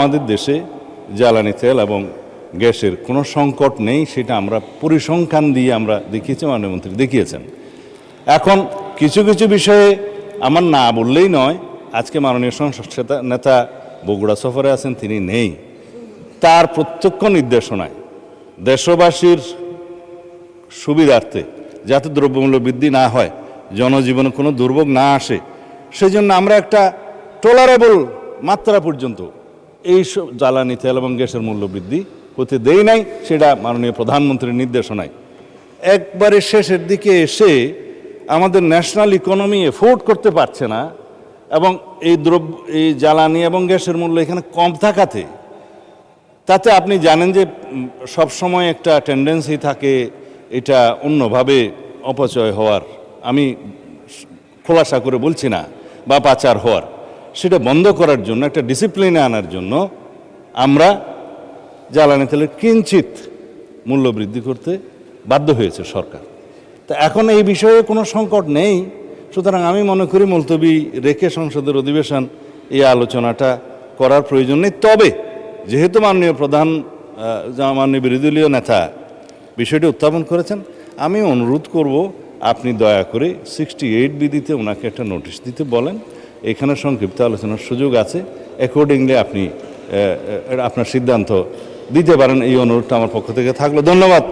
আমাদের দেশে জ্বালানি তেল এবং গ্যাসের কোনো সংকট নেই, সেটা আমরা পরিসংখ্যান দিয়ে আমরা দেখিয়েছি, মাননীয় মন্ত্রী দেখিয়েছেন। এখন কিছু কিছু বিষয়ে আমার না বললেই নয়। আজকে মাননীয় সংসদ নেতা বগুড়া সফরে আছেন, তিনি নেই। তার প্রত্যক্ষ নির্দেশনায় দেশবাসীর সুবিধার্থে যাতে দ্রব্যমূল্য বৃদ্ধি না হয়, জনজীবনে কোনো দুর্ভোগ না আসে, সেই জন্য আমরা একটা টলারেবল মাত্রা পর্যন্ত এইসব জ্বালানি তেল এবং গ্যাসের মূল্য বৃদ্ধি হতে দেই নাই। সেটা মাননীয় প্রধানমন্ত্রীর নির্দেশনায়। একবারে শেষের দিকে এসে আমাদের ন্যাশনাল ইকোনমি এফোর্ড করতে পারছে না, এবং এই জ্বালানি এবং গ্যাসের মূল্য এখানে কম থাকাতে, তাতে আপনি জানেন যে সবসময় একটা টেন্ডেন্সি থাকে এটা অন্যভাবে অপচয় হওয়ার। আমি খোলাসা করে বলছি না, বা পাচার হওয়ার। সেটা বন্ধ করার জন্য, একটা ডিসিপ্লিনে আনার জন্য আমরা জ্বালানি তেলের কিঞ্চিত মূল্য বৃদ্ধি করতে বাধ্য হয়েছে সরকার। তা এখন এই বিষয়ে কোনো সংকট নেই। সুতরাং আমি মনে করি মুলতবি রেখে সংসদের অধিবেশন এই আলোচনাটা করার প্রয়োজন নেই। তবে যেহেতু মাননীয় মাননীয় বিরোধী দলীয় নেতা বিষয়টি উত্থাপন করেছেন, আমি অনুরোধ করব আপনি দয়া করে 68 বিধিতে ওনাকে একটা নোটিশ দিতে বলেন। এখানে সংক্ষিপ্ত আলোচনার সুযোগ আছে, অ্যাকর্ডিংলি আপনি আপনার সিদ্ধান্ত দিতে পারেন। এই অনুরোধটা আমার পক্ষ থেকে থাকলো। ধন্যবাদ।